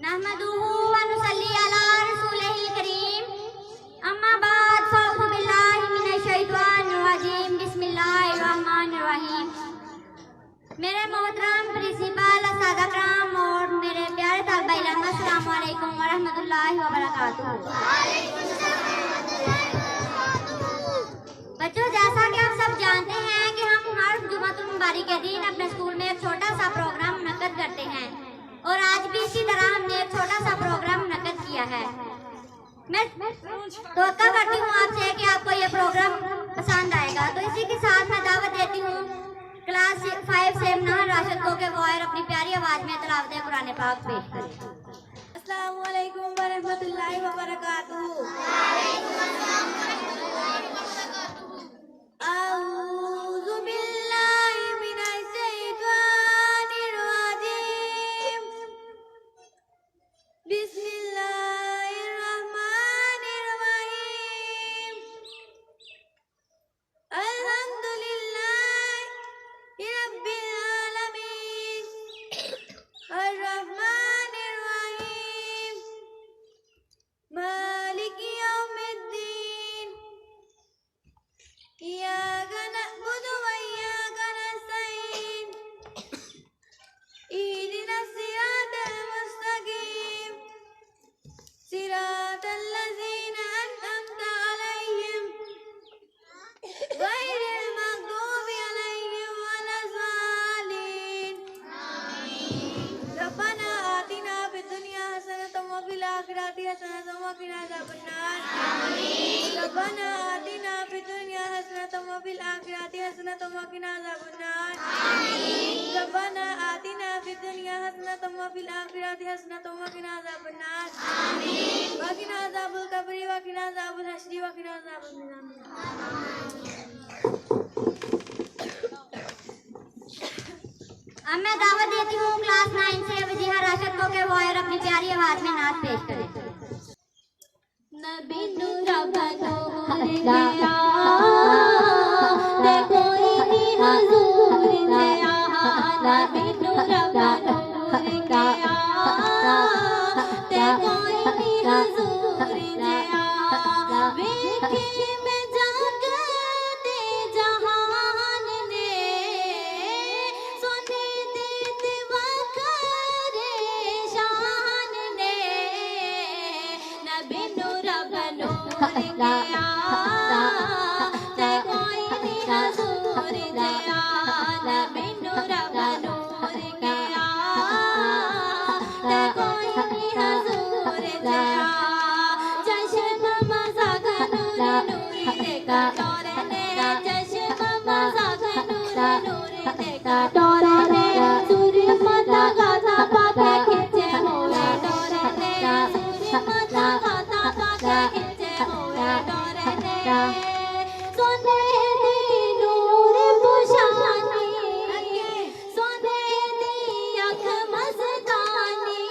नहमदुहु व नुसल्ली अला रसूलिहिल करीम। अम्मा बाद फ़अऊज़ु बिल्लाहि मिनश शैतानिर रजीम। बिस्मिल्लाहिर रहमानिर रहीम। मेरे मोहतरम प्रिंसिपल, अस्ताद कराम और मेरे प्यारे तालिबे इल्म, अस्सलामु अलैकुम व रहमतुल्लाहि व बरकातुहू। बच्चों, जैसा कि आप सब जानते हैं कि हम हर जुमातुल मुबारक के दिन अपने स्कूल में एक छोटा सा प्रोग्राम मुनक्कद करते हैं और आज भी इसी तरह हमने एक छोटा सा प्रोग्राम मुनक्कद किया है। मैं तवक्को करती हूँ आपसे कि आपको ये प्रोग्राम पसंद आएगा। तो इसी के साथ मैं दावत देती हूँ क्लास 5 से इम्तिहान राशिद को कि वो और अपनी प्यारी आवाज में तिलावत कुरान पाक पेश करें। अस्सलामु अलैकुम व रहमतुल्लाहि व बरकातुहू। अऊज़ु बिल्लाहि मिनश शैतानिर रजीम। बिस्मिल्लाहिर रहमानिर रहीम। अल्हम्दुलिल्लाहि रब्बिल आलमीन अर्रहमानिर रहीम मालिकि यौमिद्दीन। इय्याका नअबुदु व इय्याका नस्तईन। इहदिनस सिरातल मुस्तकीम सिरातल लज़ीना अनअमता अलैहिम गैरिल मग़दूबि अलैहिम वलज़ालिन। रब्बना आतिना फिद दुनिया हसनतम व फिल आखिरति हसनतम व क़िना अज़ाबन्नार। रब्बना आतिना फिद दुनिया हसनतम व फिल आखिरति हसनतम व क़िना अज़ाबन्नार। रब्बना आतिना फिद दुनिया हसनतम व फिल आखिरति हसनतम व क़िना अज़ाबन्नार। व क़िना अज़ाबल क़ब्रि व क़िना अज़ाबल हश्रि व क़िना अज़ाबल मिज़ान। अब मैं दावत देती हूँ क्लास 9 से वजीहा राशिद को कि वो और अपनी प्यारी आवाज में नात पेश करें। नबी नूरा बनूर गया ते कोई नहीं हुजूर गया। नबी नूरा बनूर गया ते कोई नहीं हुजूर गया। वेखे में जागते जहान ने सोने देते वक़्रे शान ने। नबी नूरा बनूर गया ते कोई नहीं हुजूर गया। नबी नूरा बनूर गया ते कोई नहीं हुजूर गया। चश्मा मज़ा नूर नूर देखा टोरने। चश्मा मज़ा नूर नूर देखा टोरने। सूर्य माता गाथा पाके खिंचे हुए टोरने। सूर्य माता गाथा पाके खिंचे हुए टोरने। सोने दी नूर पुशानी सोने दी अख मस्तानी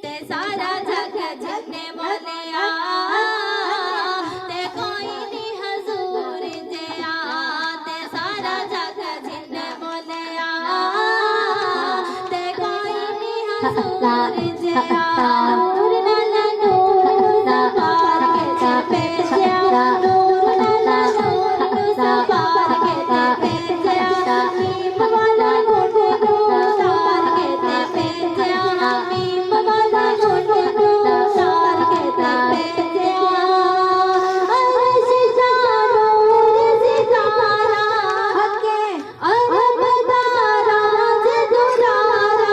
ते सारा जग जिन्ने बोलिया ते कोई नहीं हुजूर जया। ते सारा जग जिन्ने बोलिया ते कोई नहीं हुजूर जया। नूर नाला नूर सवार के ते पेशा। नूर नाला नूर सवार के ते पेशा। मीम वाला घुट तार के ते पेशा। मीम वाला घुट तार के ते पेशा। अर्श नूर सितारा अरब तारा से दुलारा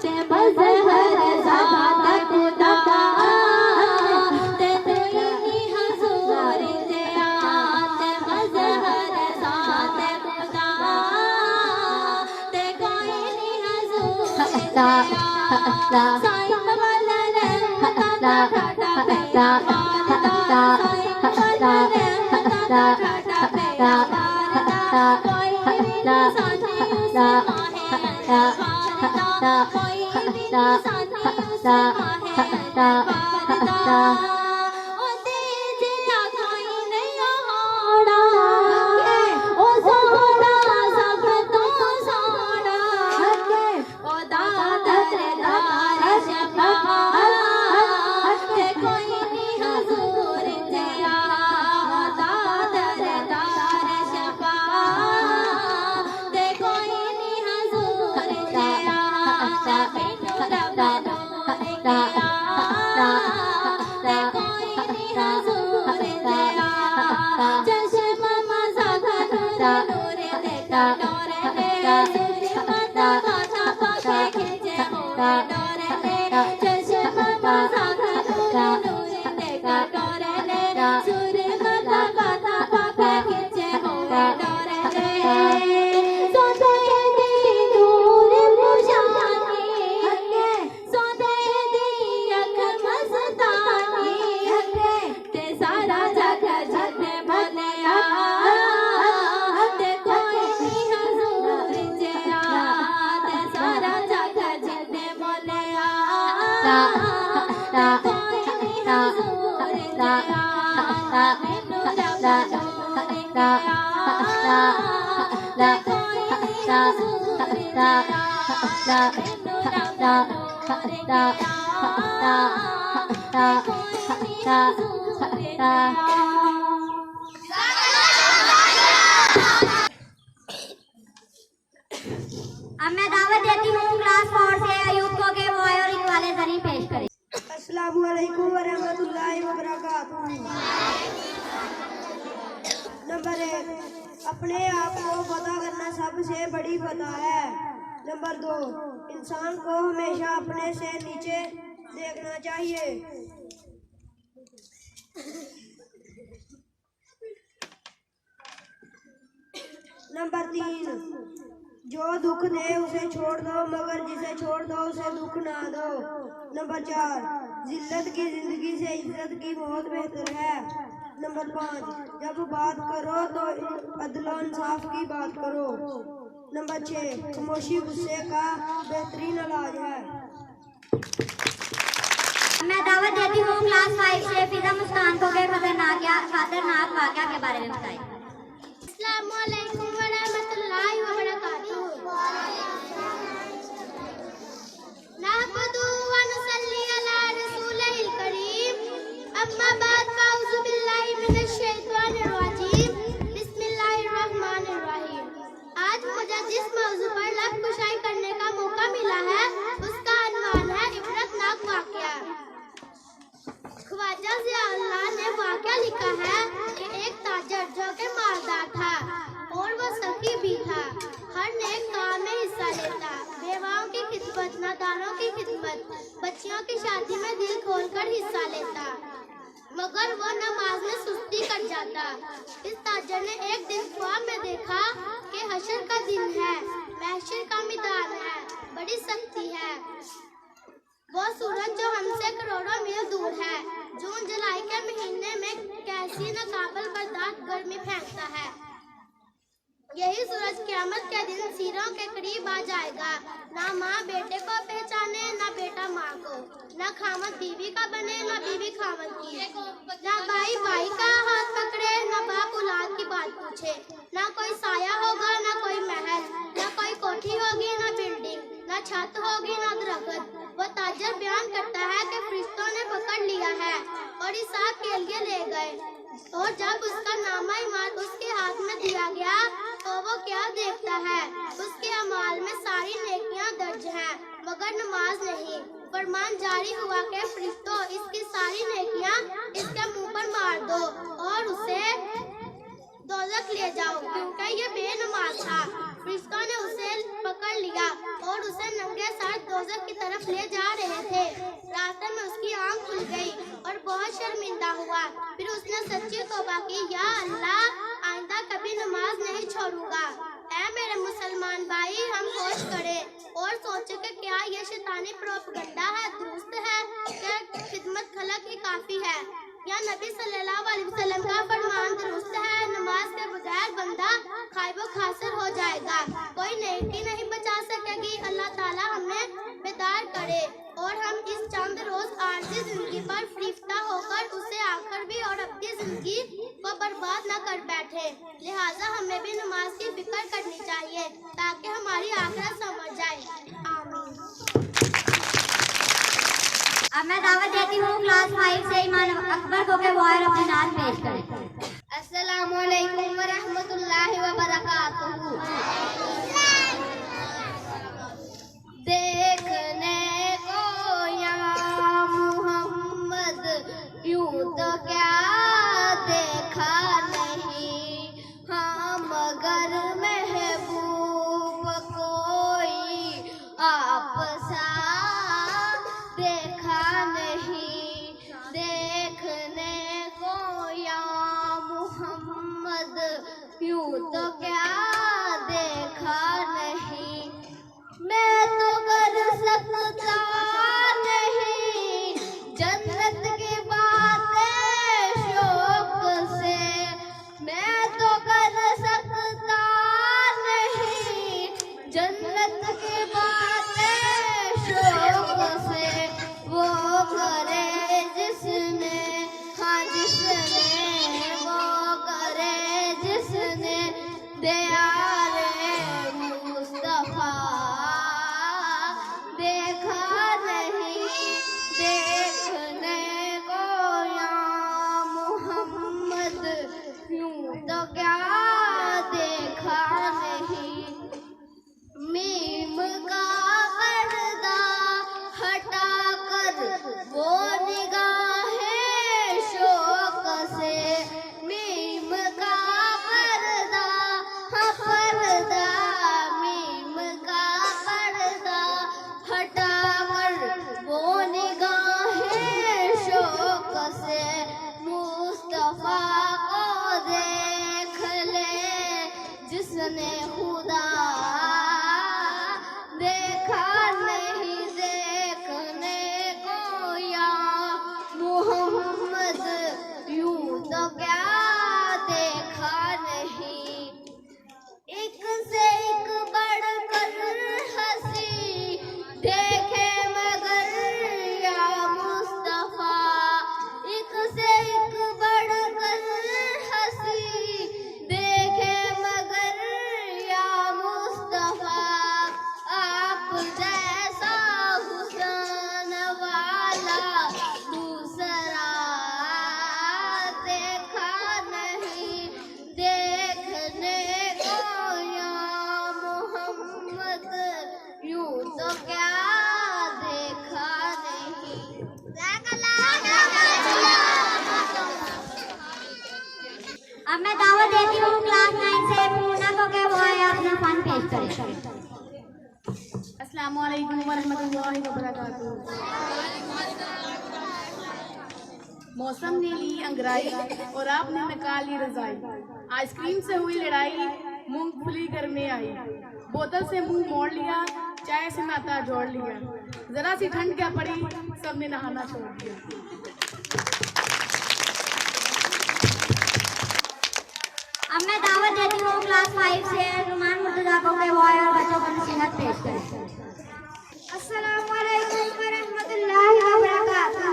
ते मज़हर ज़ात खुदा ते कोई नहीं हुजूर जया। ते मज़हर ज़ात खुदा ते कोई नहीं हुजूर जया। साईं वाला रहमता ठाठा पैया मारदा। साईं वाला रहमता ठाठा पैया मारदा। कोई नहीं सानी उसे माहे अंदर मारदा। कोई नहीं सानी उसे माहे अंदर मारदा। ओ तेरे कोई नहीं होड़ा ओ सोड़ा सब तो सोड़ा ओ दादर दार अब मैं दावत देती हूँ क्लास 4 से अयूब को के वो आए और इकबाल ज़रीन पेश करें। अस्सलामु अलैकुम व रहमतुल्लाहि व बरकातुहू। नंबर 1, अपने आप को पता करना सबसे बड़ी फतह है। नंबर 2, इंसान को हमेशा अपने से नीचे देखना चाहिए। नंबर 3, जो दुख दे उसे छोड़ दो, मगर जिसे छोड़ दो उसे दुख ना दो। नंबर 4, जिल्लत की जिंदगी से इज्जत की मौत बेहतर है। नंबर 5, जब बात करो तो अदल इंसाफ की बात करो। नंबर 6, खामोशी गुस्से का बेहतरीन इलाज है। मैं दावत देती हूँ क्लास 5 से फिजा मुस्कान को के खतरनाक वाक़या के बारे में बताएं। अस्सलामु अलैकुम व रहमतुल्लाहि व बरकातुहू। नहमदु व नुसल्ली अला रसूलिल करीम। अम्मा बाद फाउज़ु बिल्लाहि मिनश शैतानिर रजीम। बिस्मिल्लाहिर रहमानिर रहीम। आज मुझे जिस मौजू पर लब कुशाई करने का मौका मिला है उसका अनवान है इबरतनाक वाक़या। ख्वाजा ज़ियाउल्लाह ने वाक़या लिखा है कि एक ताजर जो कि मालदार था और वो सखी भी था, हर नेक काम में हिस्सा लेता, बेवाओं की खिदमत, नादानों की खिदमत, बच्चियों की शादी में दिल खोलकर हिस्सा लेता, मगर वो नमाज में सुस्ती कर जाता। इस ताजर ने एक दिन ख्वाब में देखा कि हशर का दिन है, महशर का मैदान है, बड़ी सख्ती है। वो सूरज जो हमसे करोड़ों मील दूर है, जून जुलाई के महीने में कैसी नाकाबिल बर्दाश्त गर्मी फेंकता है। यही सूरज क़यामत के दिन सिरों के करीब आ जाएगा। ना माँ बेटे को पहचाने, ना बेटा माँ को, ना खामद बीवी का बने, ना बीवी खामद की, ना भाई भाई का हाथ पकड़े, ना बाप औलाद की बात पूछे, ना कोई साया होगा, ना कोई महल, ना कोई कोठी होगी, ना बिल्डिंग, ना छत होगी, ना दरख्त। वो ताजर बयान करता है कि फरिश्तों ने पकड़ लिया है और हिसाब के लिए ले गए, और जब उसका नामा ईमान उसके हाथ में दिया गया तो वो क्या देखता है, उसके अमाल में सारी नेकियां दर्ज हैं मगर नमाज नहीं। फरमान जारी हुआ कि फरिश्तों इसकी सारी नेकियां इसके मुंह पर मार दो और उसे दोज़ख ले जाओ, क्योंकि ये बेनमाज था। फरिश्तों ने उसे पकड़ लिया और उसे नंगे सर दोज़ख की तरफ ले जा रहे थे। रास्ते में उसकी आंख खुल गई और बहुत शर्मिंदा हुआ। फिर उसने सच्ची तौबा की, या अल्लाह आइंदा कभी नमाज नहीं छोड़ूंगा। ऐ मेरे मुसलमान भाई, हम होश करें और सोचे कि क्या ये शैतानी प्रोपगंडा है, दुरुस्त है, क्या खिदमत खलक ही काफी है, या नबी सल्लल्लाहु अलैहि वसल्लम का फरमान दुरुस्त है, नमाज के बगैर बंदा खाइबो खासर हो जाएगा, कोई नेकी नहीं बचा सकेगी। अल्लाह ताला हमें बेदार करे और हम इस चंद रोज आरज़ी जिंदगी पर फरिश्ता होकर उसे आकर भी और अपनी जिंदगी को बर्बाद न कर बैठे। लिहाजा हमें भी नमाज की फिक्र करनी चाहिए ताकि हमारी आखिरत समझ जाए। आमीन। अब मैं दावत देती हूँ क्लास 5 से ईमान अकबर को के वो आए और अपनी नात पेश करें। अस्सलामु अलैकुम व रहमतुल्लाहि व बरकातुहू। देखने को यहाँ मोहम्मद यूं तो क्या देखा नहीं, हाँ मगर महबूब गफलत की बातें शौक से वो करे जिसने, हाँ जिसने वो करे जिसने दयारे मुस्तफा देखा नहीं देखने को या मोहम्मद यूं तो क्या देखा नहीं। मीम का पर्दा हटा कर वो निगाहें शौक से, मीम का पर्दा, हाँ पर्दा, मीम का पर्दा हटा कर वो निगाहें शौक से मुस्तफा को देख ले जिसने खुदा देखा नहीं देखने को या मोहम्मद यूं तो क्या देखा नहीं। एक से एक बढ़कर हंसी देखे मगर या मुस्तफा, एक से एक बढ़कर हंसी देखे मगर या मुस्तफा, आप जैसा हुस्न वाला दूसरा देखा नहीं देखने को या मोहम्मद यूं तो क्या देखा नहीं। अब मैं दावत देती हूँ क्लास 9 से पूर्णा को कि वो आए अपना फन पेश करें। अस्सलामु अलैकुम वरहमतुल्लाहि वबरकातुहू। मौसम ने ली अंगराई और आपने निकाली रजाई, आइसक्रीम से हुई लड़ाई मूंगफली घर में आई, बोतल से मुंह मोड़ लिया चाय से नाता जोड़ लिया, जरा सी ठंड क्या पड़ी सबने नहाना छोड़ दिया। अब मैं दावत देती हूँ क्लास 5 से रुमान मुर्तजा को कि वो आए और बच्चों को नसीहत पेश करें। अस्सलामु अलैकुम वरहमतुल्लाहि वबरकातुहू।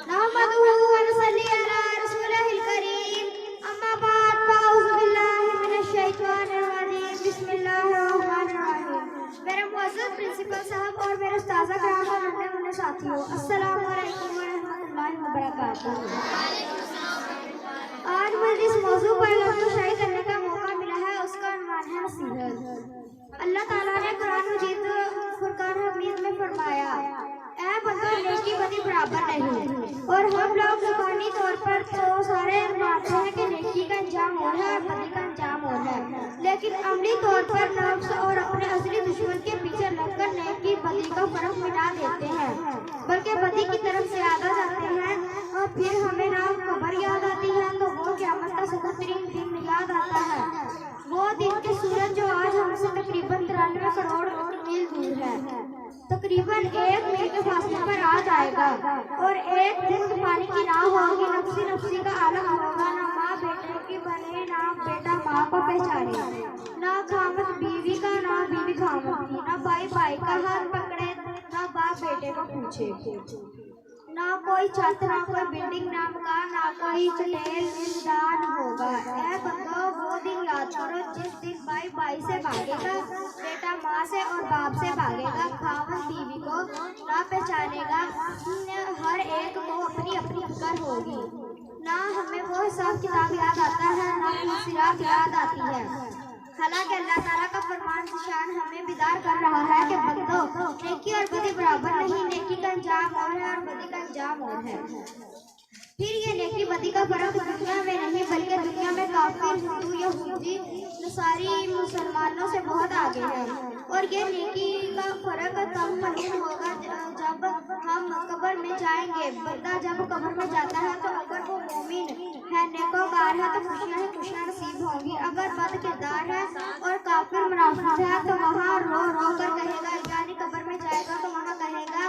नहमदुहु व नसल्ली अला रसूलिहिल करीम, अम्मा बाद, फ़अऊज़ु बिल्लाहि मिनश शैतानिर रजीम, बिस्मिल्लाहिर रहमानिर रहीम। मेरे मुअज़्ज़ज़ प्रिंसिपल साहब और मेरे उस्ताज़ा कराम और नन्हे मुन्ने साथियों, अस्सलामु अलैकुम वरहमतुल्लाहि वबरकातुहू। आज मुझे जिस मौजू पर लफ्ज़ शायरी करने का मौका मिला है उसका उन्वान है नसीहत। अल्लाह ताला ने कुरान मजीद फुरकान हमीद में फरमाया, ऐ बंदो नेकी बदी बराबर नहीं। और हम लोग ज़ुबानी तौर पर तो सारे मानते हैं कि नेकी का अंजाम और है और बदी का अंजाम और है, लेकिन अमली तौर पर नफ्स और अपने असली दुश्मन के पीछे लगकर नेकी बदी का फर्क मिटा देते हैं, बल्कि बदी की तरफ से याद आ जाते हैं। और फिर हमें ना खबर याद आती है तो वो क़यामत का सख्त-तरीन दिन याद आता है, वो दिन के सूरज जो आज हमसे तकरीबन 93 करोड़ मील दूर है, तकरीबन 1 मील के फासले पर आ जाएगा। और एक दिन पानी की राह होगी, नफसी नफसी का आलम होगा, ना माँ बेटे की बने ना बेटा माँ को पहचाने, ना खामद बीवी का ना बीवी खामद की, ना भाई भाई का हाथ पकड़े ना बाप बेटे को पूछे, ना कोई छत ना कोई बिल्डिंग नाम का ना कोई चटेल मैदान होगा। ऐ बंदो वो दिन याद करो जिस दिन भाई भाई से भागेगा, बेटा माँ से और बाप से भागेगा, खामद बीवी को ना पहचानेगा, हर एक को अपनी अपनी फिक्र होगी, ना हमें वो हिसाब किताब याद आता है ना सिरात याद आती है। हालांकि अल्लाह ताला का फरमान शान हमें बिदार कर रहा है कि बंदो नेकी और बदी बराबर नहीं, नेकी का अंजाम और है और बदी का अंजाम और है। फिर ये नेकी बदी का फर्क दुनिया में नहीं बल्कि दुनिया में काफिर हिंदू यहूदी नसारी मुसलमानों से बहुत आगे है। और ये नेकी का फर्क तब मालूम होगा जब हम कब्र में जाएंगे। बंदा जब कब्र में जाता है तो अगर वो मोमिन है, नेकोकार है तो खुशियाँ ही खुशियाँ नसीब होंगी, अगर बद किरदार है और काफिर मुनाफिक है तो वहाँ रो रो कर कहेगा, यानी कब्र में जाएगा तो वहाँ कहेगा,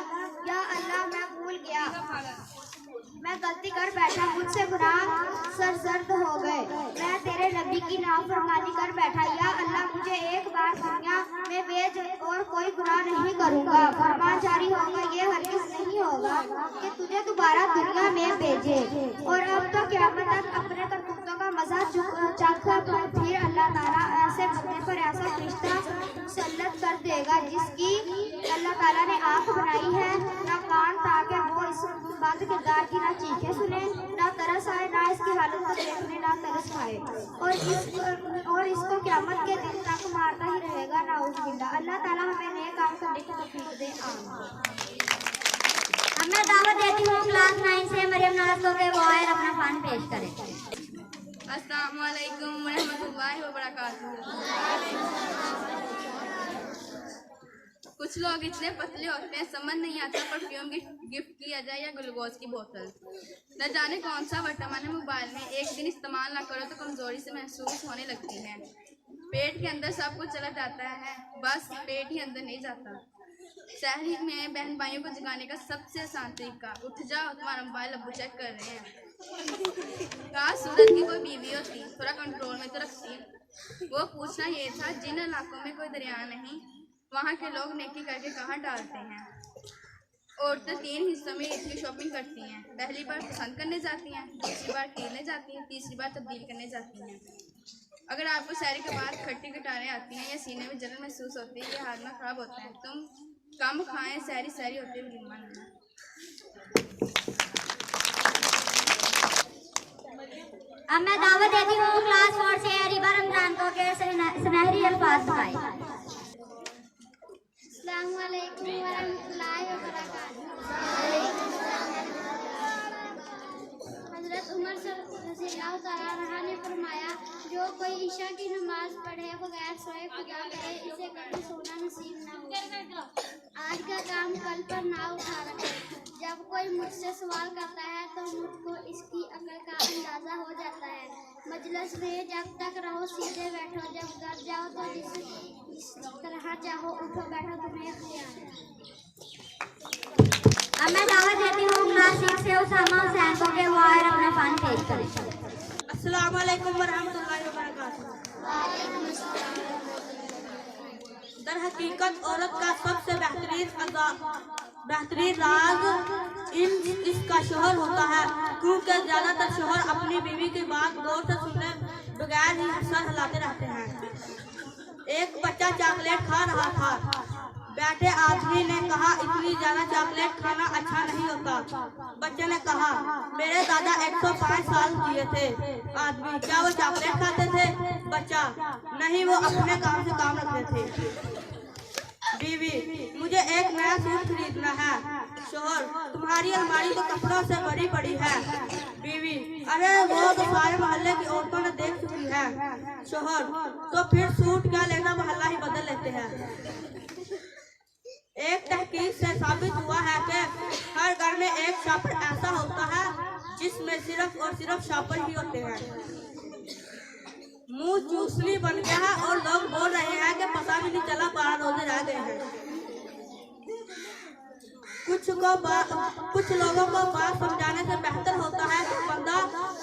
या अल्लाह मैं भूल गया, मैं गलती कर बैठा, मुझसे गुनाह सरजर्द हो गए। मैं तेरे नबी की नाफरमानी कर बैठा। या अल्लाह, मुझे एक बार दुनिया में भेज और कोई गुनाह नहीं करूँगा। फरमान जारी होगा, ये हरगिज़ नहीं होगा कि तुझे दोबारा दुनिया में भेजे। और अब तो क़यामत तक अपने करतूतों का मज़ा चख। फिर अल्लाह ताला ऐसे बंदे पर ऐसा फरिश्ता मुसल्लत कर देगा जिसकी अल्लाह ताला ने आँख बनाई है, ना कान, ताकि वो इस बंद किरदार की ना चीखें सुने, ना तरस आए, ना इसकी हालत को देखने ना तरस खाए, और इसको क़यामत के दिन तक मारता ही रहेगा। नाउज़ुबिल्लाह। अल्लाह ताला हमें नेक काम करने की तौफीक दे। आमीन। अब मैं दावत देती हूँ क्लास 9 से मरियम नाज़ को के वो आए अपना फन पेश करें। अस्सलामु अलैकुम वरहमतुल्लाहि वबरकातुहू। कुछ लोग इतने पतले होते हैं, समझ नहीं आता परफ्यूम गिफ्ट किया जाए या ग्लूकोज की बोतल। न जाने कौन सा विटामिन मोबाइल में एक दिन इस्तेमाल ना करो तो कमज़ोरी से महसूस होने लगती है। पेट के अंदर सब कुछ चला जाता है, बस पेट ही अंदर नहीं जाता। शहरी में बहन भाइयों को जगाने का सबसे आसान तरीका, उठ जाओ, तुम्हारा मोबाइल अब्बू चेक कर रहे हैं। काश सूरत की कोई बीवी होती, थोड़ा कंट्रोल में तो रखती। वो पूछना ये था, जिन इलाकों में कोई दरिया नहीं, वहाँ के लोग नेकी करके कहाँ डालते हैं। औरतें 3 हिस्सों में ईद की शॉपिंग करती हैं। पहली बार पसंद करने जाती हैं, दूसरी बार खेलने जाती हैं, तीसरी बार तब्दील करने जाती हैं। अगर आपको सैरी के बाद खट्टी कटारें आती हैं या सीने में जलन महसूस होती है या हाजमा खराब होता है, तुम कम खाएं, सैरी सैरी होते हुए गिनवा नहीं। अब मैं दावत देती हूँ क्लास 4 से अरीबा रमजान को के सुनहरी अल्फाज बताए। अस्सलामु अलैकुम वरहमतुल्लाहि वबरकातुहू। हज़रत उमर रज़ियल्लाहु तआला अन्हु ने फरमाया, जो कोई ईशा की नमाज पढ़े बगैर सोए खुदा करे इसे कभी सोना नसीब ना हो। आज का काम कल पर ना उठा रखे। जब कोई मुझसे सवाल करता है तो मुझको इसकी अकल का अंदाज़ा हो जाता है। मजलिस में जब तक रहो सीधे बैठो, जब घर जाओ तो जिस तरह चाहो उठो बैठो, तुम्हें इख्तियार है। अब मैं दावत देती हूँ क्लास 6 से उसामा हुसैन को के वो आए अपना फन पेश करें। अस्सलामु अलैकुम वरहमतुल्लाहि वबरकातुहू। दर हकीकत औरत का सबसे बेहतरीन राज इसका शोहर होता है, क्योंकि ज्यादातर शोहर अपनी बीवी की बात गौर से सुनने बगैर ही सर हिलाते रहते हैं। एक बच्चा चॉकलेट खा रहा था। बैठे आदमी ने कहा, इतनी ज्यादा चॉकलेट खाना अच्छा नहीं होता। बच्चे ने कहा, मेरे दादा 105 साल जिए थे। आदमी, क्या वो चॉकलेट खाते थे? बच्चा, नहीं, वो अपने काम से काम रखते थे। बीवी, मुझे एक नया सूट खरीदना है। शोहर, तुम्हारी अलमारी तो कपड़ों से बड़ी बड़ी है। बीवी, अरे वो तो सारे मोहल्ले की औरतों ने देख चुकी है। शोहर, तो फिर सूट क्या लेना, मोहल्ला ही बदल लेते हैं। एक तहकीक से साबित हुआ है कि हर घर में एक शॉपर ऐसा होता है जिसमें सिर्फ और सिर्फ शॉपर ही होते हैं। मुंह चूसली बन गया है और लोग बोल रहे हैं कि पता भी नहीं चला 12 रोजे रह गए हैं। कुछ लोगों को बात समझाने से बेहतर होता है कि बंदा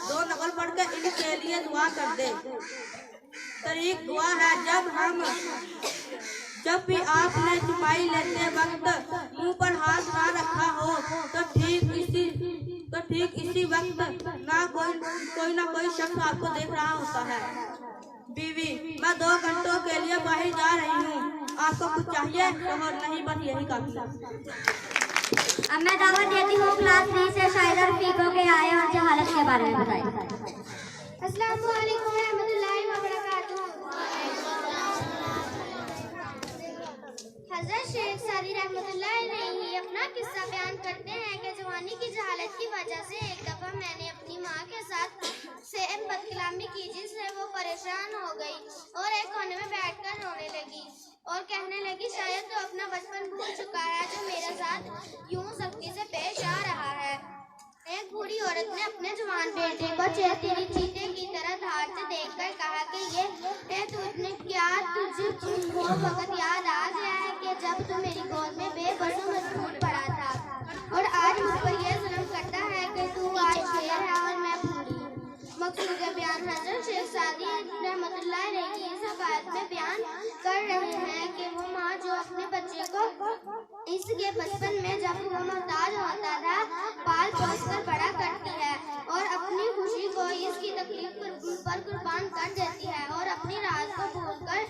2 नकल पढ़ के इनके लिए दुआ कर दे। तरीक दुआ है, जब भी आपने चुपाई लेते वक्त मुंह पर हाथ ना रखा हो तो ठीक इसी वक्त कोई ना कोई शख्स आपको देख रहा होता है। बीवी, मैं 2 घंटों के लिए बाहर जा रही हूँ, आपको कुछ चाहिए? शोहर, नहीं, बस यही काफी। अब मैं दावत देती हूँ क्लास 3 से शाहिदा रफीकों के आए और जहालत के बारे में बताए। अस्सलामु अलैकुम वरहमतुल्लाहि वबरकातुहू। हज़रत शेख सादी रहमतुल्लाह अलैहि अपना किस्सा बयान करते हैं कि जवानी की जहालत की वजह से एक दफ़ा मैंने अपनी माँ के साथ सेम बदकलामी की, जिससे वो परेशान हो गई और एक कोने में बैठकर रोने लगी और कहने लगी, शायद तो अपना बचपन भूल चुका है जो मेरे साथ यूं सख्ती से पेश आ रहा है। एक बूढ़ी औरत ने अपने जवान बेटे को चेहरे चीते की तरह धार से देखकर कहा कि तुझे वो वक्त याद आ गया है कि जब तू मेरी गोद में बेबसों मजबूर पड़ा था और आज मुझ पर यह जुल्म करता है कि तू सादी रहमतुल्लाह अलैह की इस हकायत में बयान कर रहे हैं कि वो माँ जो अपने बच्चे को इसके बचपन में जब वो मोहताज होता था पाल पोस कर बड़ा करती है और अपनी खुशी को इसकी तकलीफ पर कुर्बान कर देती है और अपनी राज को भूलकर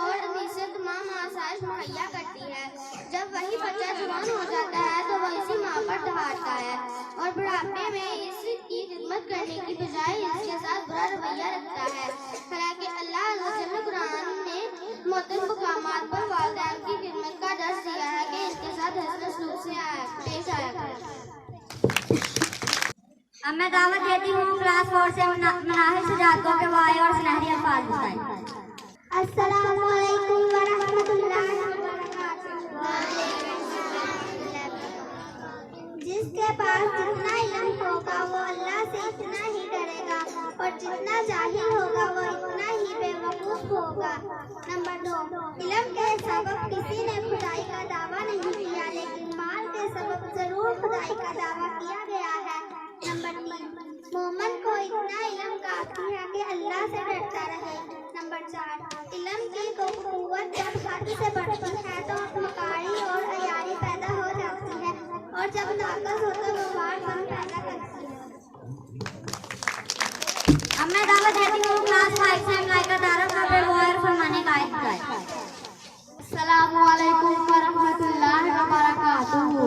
और इसे तमाम आसाइश मुहैया करती है। जब वही बच्चा जवान हो जाता है तो वह इसी माँ पर दहाड़ता है और बुढ़ापे में इसकी खिदमत करने की बजाय इसके साथ बुरा रवैया रखता है। हालांकि अल्लाह अज़्ज़ल कुरान ने मुख्तलिफ मकामात पर वालिदैन की खिदमत का दर्ज दिया है कि इसके साथ हसन सलूक से पेश आया करें। अब मैं दावत देती हूँ क्लास 4 से मनाहिर सजाद को कि वो आए और सुनहरी अल्फाज बताएं। अस्सलामु अलैकुम व रहमतुल्लाहि व बरकातुहू। जिसके पास जितना इल्म होगा वो अल्लाह से इतना ही डरेगा और जितना जाहिल होगा वो इतना ही बेवकूफ होगा। नंबर 2, इल्म के सबब किसी ने खुदाई का दावा नहीं किया लेकिन माल के सबब जरूर खुदाई का दावा किया गया है। नंबर 3, मोमन को इतना इल्म काफी है कि अल्लाह से डरता रहे। नंबर 4, इल्म की कुव्वत जब हद से बढ़ती है तो मकारी और अयारी पैदा हो जाती है और जब नाकस हो तो वारपन पैदा करती है। अब मैं दावत देती हूँ क्लास 5 से मलाइका दारा को कि वो आए और फरमाने का आयत बताएं। अस्सलामु अलैकुम व रहमतुल्लाहि व बरकातुहू।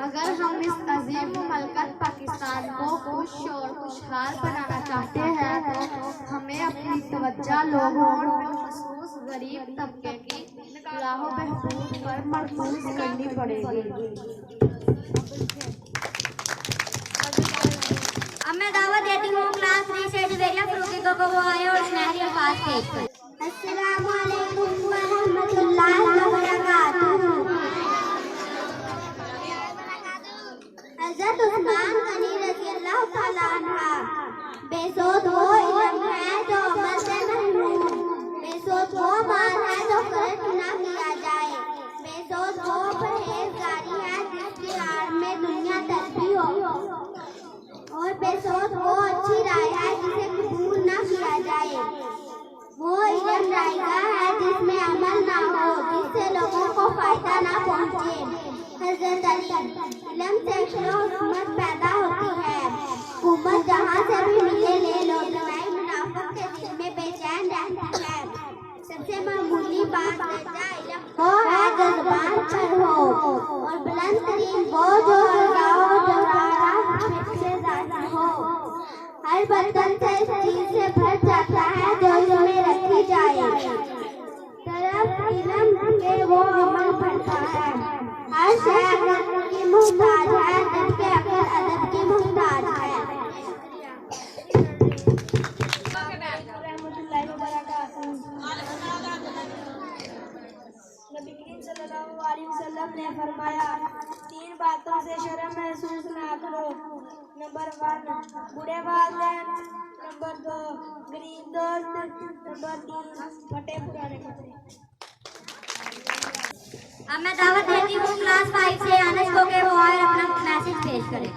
अगर हम इस अजीम मुमलकत पाकिस्तान को खुश और खुशहाल बनाना चाहते हैं तो हमें अपनी तवज्जो लोगों और बिलखुसूस गरीब तबके की फलाह बहबूद पर मरकूज करनी पड़ेगी। अब मैं दावत देती हूँ क्लास 3 से जुवेरिया फरूकी को वो आए और सुनहरी अल्फाज पेश करें। अस्सलामु अलैकुम व रहमतुल्लाहि व बरकातुहू। हज़रत उस्मान गनी रज़ियल्लाहु तआला अन्हा। बेसोध वो इल्म है जो अमल से महरूम, बेसोध वो माल है जो खर्च न किया जाए, बेसोध वो परहेजगारी है जिसकी आड़ में दुनिया तस्बीह हो, और बेसोध वो अच्छी राय है जिसे कबूल न किया जाए। वो इल्म रायगा है जिसमें अमल ना हो, जिससे लोगों को फायदा ना पहुँचे। हज़रत अली, इल्म से हुकूमत पैदा होती है, हुकूमत जहाँ से भी मिले ले लो, लड़ाई मुनाफिक के दिल में बेचैन रहती है। सबसे मामूली बात दर्जा इल्म वो है जो ज़ुबान पर हो और बुलंद तरीन वो जो से ज़ाहिर हो। हर बर्तन से इस चीज से भर जाता है जो इसमें रखी जाए। तरफ इल्म के वो अमल भरता है। हर शय अदब की मुहताज है जबकि अकल अदब की मुहताज है। नबी करीम सल्लल्लाहु अलैहि वसल्लम ने फरमाया, 3 बातों से शर्म महसूस ना करो। नंबर 1, बूढ़े वालिदैन। नंबर 2, गरीब दोस्त। नंबर 3, फटे पुराने कपड़े। अब मैं दावत देती हूँ क्लास 5 से अनस को कि वो आए और अपना मैसेज पेश करें।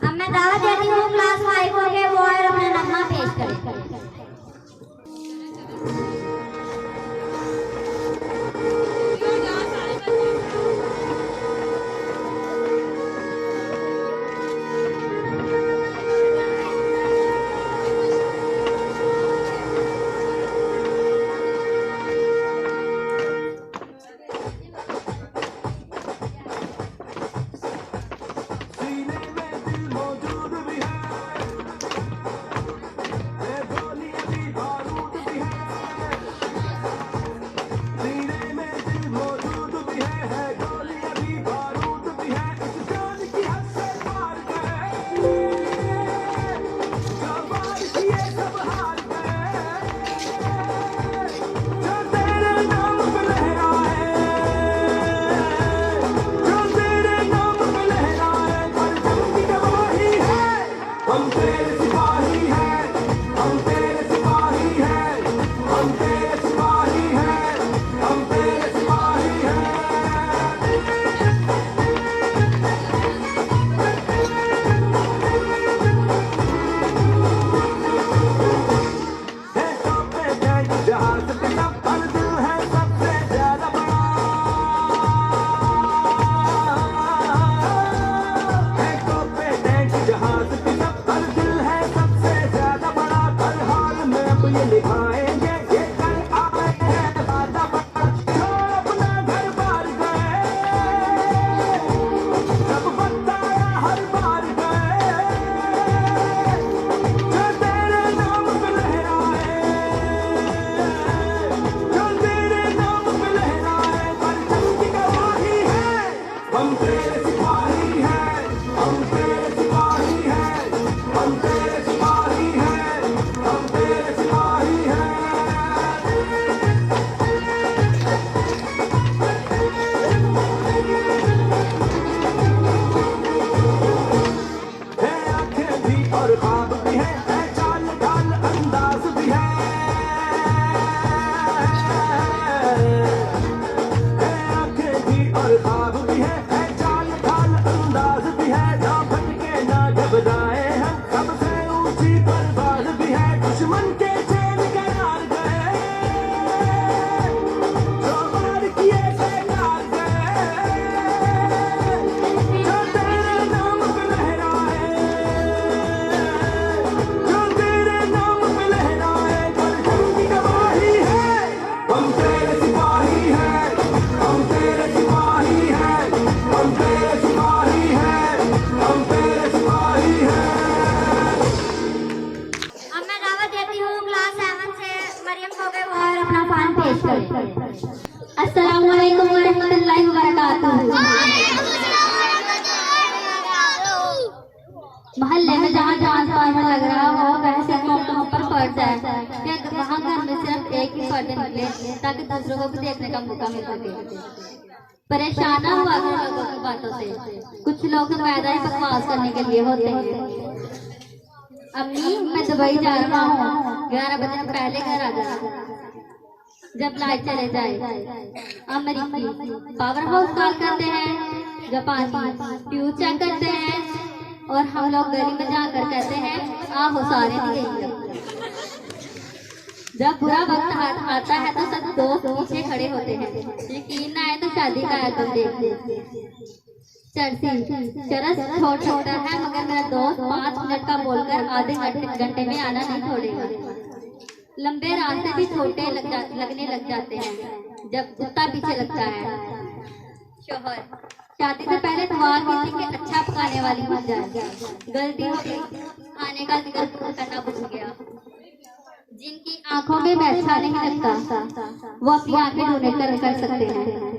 अब मैं दावत देती हूँ क्लास 5 को कि वो आए और अपना नगमा पेश करें। सीने में दिल मौजूद भी है, बोलिए ये निभाएंगे, ये कर आए हैं वादा पक्का, जो अपना घर बार गए, जब बताया हर बार गए, जो तेरे नाम पे लहराए, जो तेरे नाम पे लहराए, परचम की गवाही है, हम तेरे सिपाही हैं, हम तेरे सिपाही हैं, हम तेरे सिपाही हैं, हम तेरे सिपाही हैं। है आंखें भी और ख्वाब भी है चाल ढाल अंदाज भी है आंखें भी और ख्वाब भी है चाल ढाल अंदाज भी है, ना भटके ना घबराए हम, सबसे ऊंची परवाज भी है, दुश्मन के चैन करार गए, जो वार किए बेकार गए, जो तेरे नाम पे लहराए, जो तेरे नाम पे लहराए, परचम की गवाही है, हम तेरे सिपाही हैं, हम तेरे सिपाही हैं, हम तेरे सिपाही हैं, हम तेरे सिपाही हैं। अब मैं दावत देती हूँ क्लास 7 से मरियम को के वो अपना फन पेश करें। अस्सलाम वालेकुम व रहमतुल्लाहि व बरकातुहू। मोहल्ले में जहाँ ट्रांसफार्मर लग रहा हो वह सिर्फ मौकों पर फर्ज है कि वहाँ घर में सिर्फ एक ही पर्दे निकले ताकि दूसरों को भी देखने का मौका मिल सके। परेशान ना हुआ करो लोगों की बातों से, कुछ लोग तो पैदा ही बकवास करने के लिए होते हैं। अम्मी मैं दुबई जा रहा हूँ, 11 बजे से पहले घर आ जाना, जब लाइट चले जाए। अमेरिकी पावर हाउस कॉल करते हैं, जापानी फ्यूज चेक करते हैं, और हम लोग गली में जाकर कहते हैं आहो सारे निकलेंगे। जब बुरा वक्त आता है तो सब दोस्त पीछे खड़े होते हैं, यकीन ना आए तो शादी का आयोजन देखते। चरस छोटा है मगर मेरा दोस्त 5 मिनट का बोलकर आधे घंटे में आना नहीं छोड़ेगा। लंबे रास्ते भी छोटे लगने लग जाते हैं जब कुत्ता पीछे लगता है। शोहर शादी से पहले दुआ की थी कि अच्छा पकाने वाली बन जाए, गलती हो गई, खाने का जिक्र करना भूल गया। जिनकी आंखों में मैं अच्छा नहीं लगता वो अपनी आंखें ढूंढ कर सकते हैं।